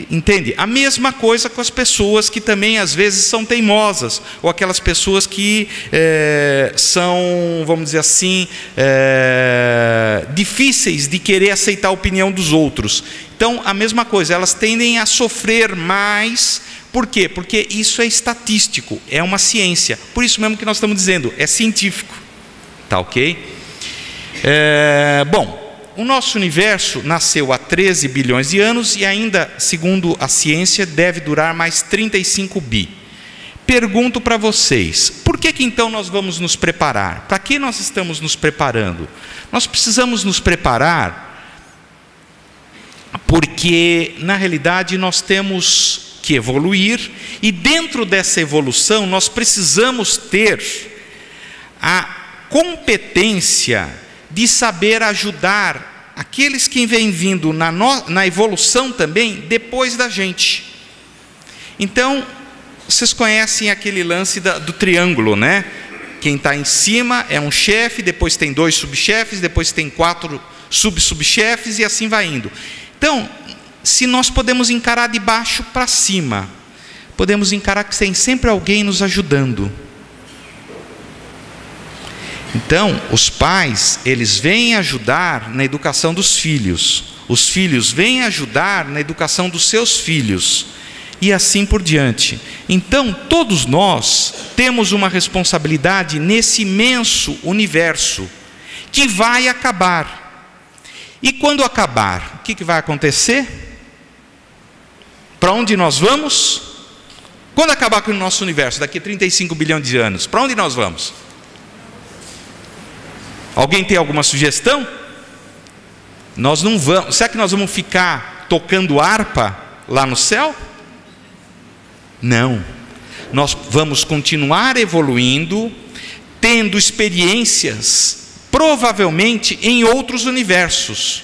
Entende? A mesma coisa com as pessoas que também às vezes são teimosas, ou aquelas pessoas que são, vamos dizer assim, difíceis de querer aceitar a opinião dos outros. Então, a mesma coisa, elas tendem a sofrer mais. Por quê? Porque isso é estatístico, é uma ciência. Por isso mesmo que nós estamos dizendo, é científico. Tá ok? Bom, o nosso universo nasceu há 13 bilhões de anos e ainda, segundo a ciência, deve durar mais 35 bi. Pergunto para vocês, por que então nós vamos nos preparar? Para que nós estamos nos preparando? Nós precisamos nos preparar porque, na realidade, nós temos que evoluir e dentro dessa evolução nós precisamos ter a competência de saber ajudar aqueles que vêm vindo na evolução também, depois da gente. Então, vocês conhecem aquele lance do triângulo, né? Quem está em cima é um chefe, depois tem 2 subchefes, depois tem 4 subchefes e assim vai indo. Então, se nós podemos encarar de baixo para cima, podemos encarar que tem sempre alguém nos ajudando. Então, os pais, eles vêm ajudar na educação dos filhos. Os filhos vêm ajudar na educação dos seus filhos. E assim por diante. Então, todos nós temos uma responsabilidade nesse imenso universo, que vai acabar. E quando acabar, o que vai acontecer? Para onde nós vamos? Quando acabar com o nosso universo, daqui a 35 bilhões de anos, para onde nós vamos? Alguém tem alguma sugestão? Nós não vamos. Será que nós vamos ficar tocando harpa lá no céu? Não. Nós vamos continuar evoluindo, tendo experiências, provavelmente em outros universos.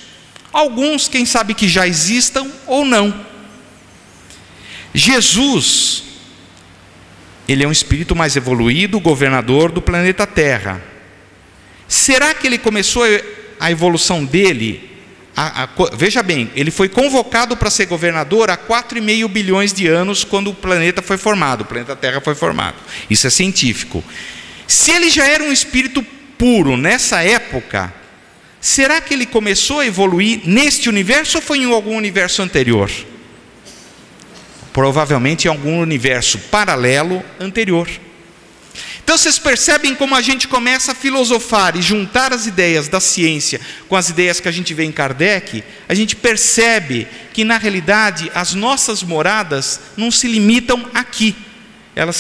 Alguns, quem sabe que já existam ou não. Jesus, ele é um espírito mais evoluído, governador do planeta Terra. Será que ele começou a evolução dele? Veja bem, ele foi convocado para ser governador há 4,5 bilhões de anos, quando o planeta foi formado, o planeta Terra foi formado. Isso é científico. Se ele já era um espírito puro nessa época, será que ele começou a evoluir neste universo ou foi em algum universo anterior? Provavelmente em algum universo paralelo anterior. Então vocês percebem como a gente começa a filosofar e juntar as ideias da ciência com as ideias que a gente vê em Kardec. A gente percebe que na realidade as nossas moradas não se limitam aqui. Elas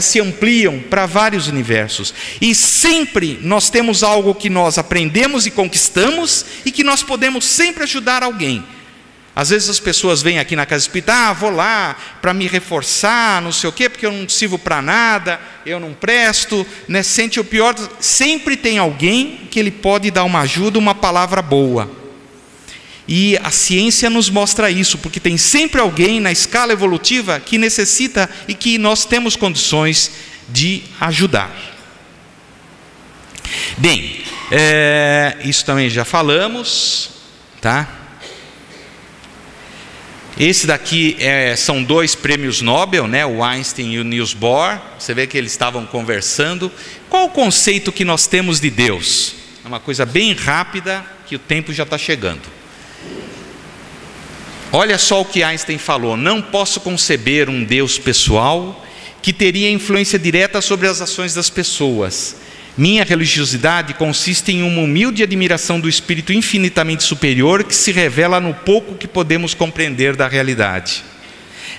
se ampliam para vários universos. E sempre nós temos algo que nós aprendemos e conquistamos e que nós podemos sempre ajudar alguém. Às vezes as pessoas vêm aqui na casa espírita, vou lá para me reforçar, não sei o quê, porque eu não sirvo para nada, eu não presto, né? Sente o pior. Sempre tem alguém que ele pode dar uma ajuda, uma palavra boa. E a ciência nos mostra isso, porque tem sempre alguém na escala evolutiva que necessita e que nós temos condições de ajudar. Bem, isso também já falamos, tá? Esse daqui são 2 prêmios Nobel, né? O Einstein e o Niels Bohr. Você vê que eles estavam conversando. Qual o conceito que nós temos de Deus? É uma coisa bem rápida, que o tempo já está chegando. Olha só o que Einstein falou: não posso conceber um Deus pessoal que teria influência direta sobre as ações das pessoas. Minha religiosidade consiste em uma humilde admiração do espírito infinitamente superior que se revela no pouco que podemos compreender da realidade.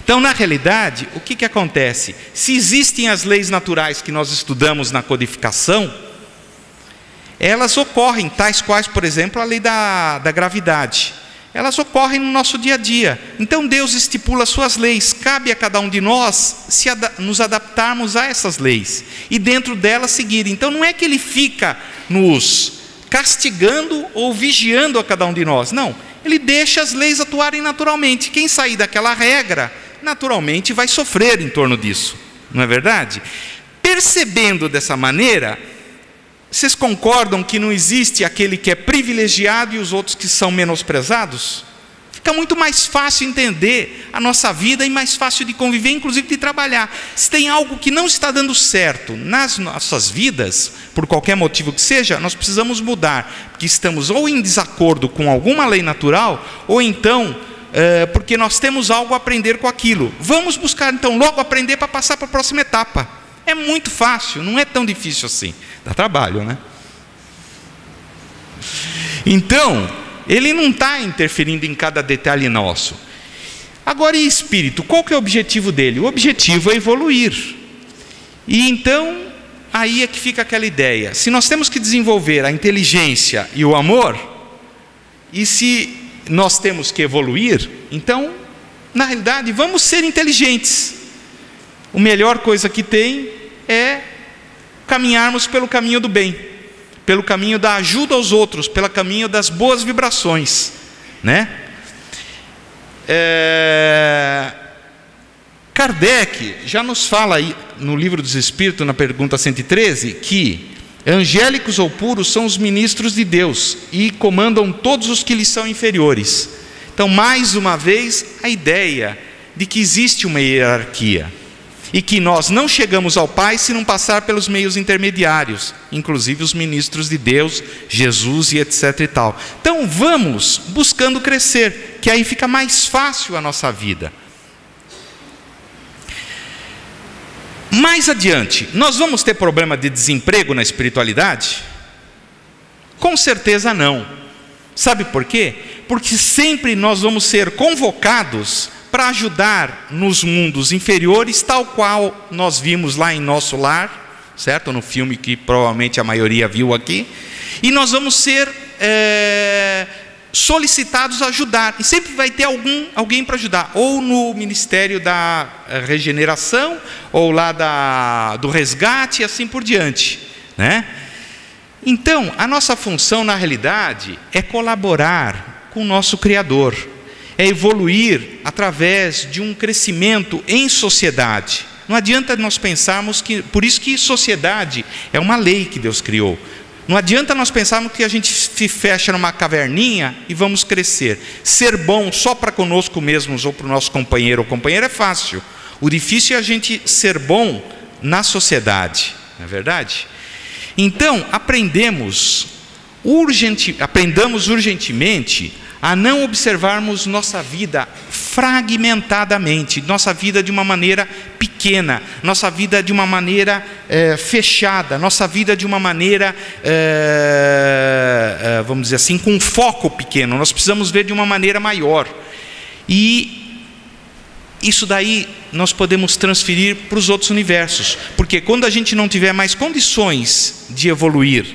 Então, na realidade, o que acontece? Se existem as leis naturais que nós estudamos na codificação, elas ocorrem, tais quais, por exemplo, a lei da gravidade. Elas ocorrem no nosso dia a dia. Então Deus estipula suas leis. Cabe a cada um de nós nos adaptarmos a essas leis e dentro delas seguir. Então não é que Ele fica nos castigando ou vigiando a cada um de nós. Não, Ele deixa as leis atuarem naturalmente. Quem sair daquela regra, naturalmente vai sofrer em torno disso. Não é verdade? Percebendo dessa maneira, vocês concordam que não existe aquele que é privilegiado e os outros que são menosprezados? fica muito mais fácil entender a nossa vida e mais fácil de conviver, inclusive de trabalhar. Se tem algo que não está dando certo nas nossas vidas, por qualquer motivo que seja, nós precisamos mudar, porque estamos ou em desacordo com alguma lei natural, ou então porque nós temos algo a aprender com aquilo. Vamos buscar então logo aprender para passar para a próxima etapa. É muito fácil, não é tão difícil assim. Dá trabalho, né? Então, ele não está interferindo em cada detalhe nosso. Agora, e espírito? Qual que é o objetivo dele? O objetivo é evoluir. E então, aí é que fica aquela ideia. Se nós temos que desenvolver a inteligência e o amor, e se nós temos que evoluir, então, na realidade, vamos ser inteligentes. A melhor coisa que tem é caminharmos pelo caminho do bem, pelo caminho da ajuda aos outros, pelo caminho das boas vibrações, né? Kardec já nos fala aí no Livro dos Espíritos, na pergunta 113, que angélicos ou puros são os ministros de Deus e comandam todos os que lhes são inferiores. Então, mais uma vez, a ideia de que existe uma hierarquia e que nós não chegamos ao Pai se não passar pelos meios intermediários, inclusive os ministros de Deus, Jesus e etc e tal. Então, vamos buscando crescer, que aí fica mais fácil a nossa vida. Mais adiante, nós vamos ter problema de desemprego na espiritualidade? Com certeza não. Sabe por quê? Porque sempre nós vamos ser convocados para ajudar nos mundos inferiores, tal qual nós vimos lá em Nosso Lar, certo? No filme que provavelmente a maioria viu aqui. E nós vamos ser solicitados a ajudar, e sempre vai ter alguém para ajudar, ou no Ministério da Regeneração, ou lá do Resgate, e assim por diante, né? Então, a nossa função na realidade é colaborar com o nosso Criador, é evoluir através de um crescimento em sociedade. Não adianta nós pensarmos que, por isso que sociedade é uma lei que Deus criou. Não adianta nós pensarmos que a gente se fecha numa caverninha e vamos crescer. Ser bom só para conosco mesmos ou para o nosso companheiro ou companheira é fácil. O difícil é a gente ser bom na sociedade, não é verdade? Então, aprendamos urgentemente a não observarmos nossa vida fragmentadamente, nossa vida de uma maneira pequena, nossa vida de uma maneira fechada, nossa vida de uma maneira, vamos dizer assim, com um foco pequeno. Nós precisamos ver de uma maneira maior. E isso daí nós podemos transferir para os outros universos, porque quando a gente não tiver mais condições de evoluir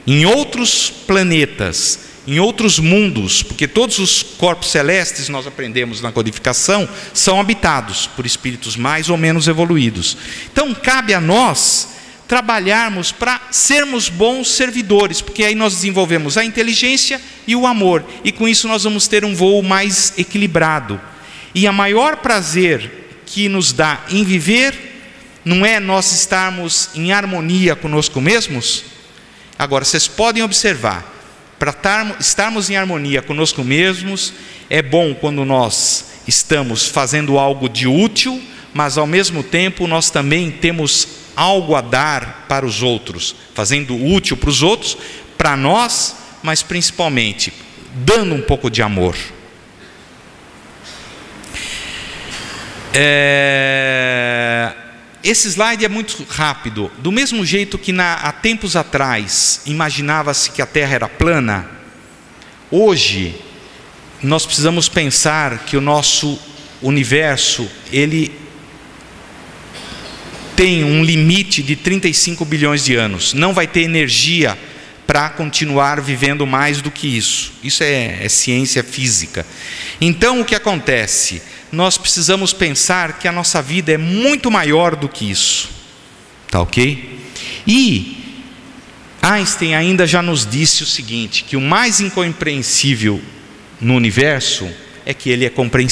em outros planetas, em outros mundos, porque todos os corpos celestes, nós aprendemos na codificação, são habitados por espíritos mais ou menos evoluídos. Então cabe a nós trabalharmos para sermos bons servidores, porque aí nós desenvolvemos a inteligência e o amor, e com isso nós vamos ter um voo mais equilibrado. E o maior prazer que nos dá em viver não é nós estarmos em harmonia conosco mesmos? Agora, vocês podem observar, para estarmos em harmonia conosco mesmos, é bom quando nós estamos fazendo algo de útil, mas ao mesmo tempo nós também temos algo a dar para os outros, fazendo útil para os outros, para nós, mas principalmente dando um pouco de amor. Esse slide é muito rápido. Do mesmo jeito que há tempos atrás imaginava-se que a Terra era plana, hoje nós precisamos pensar que o nosso universo ele tem um limite de 35 bilhões de anos. Não vai ter energia para continuar vivendo mais do que isso. Isso é ciência física. Então o que acontece? Nós precisamos pensar que a nossa vida é muito maior do que isso, tá ok? E Einstein ainda já nos disse o seguinte, que o mais incompreensível no universo é que ele é compreensível.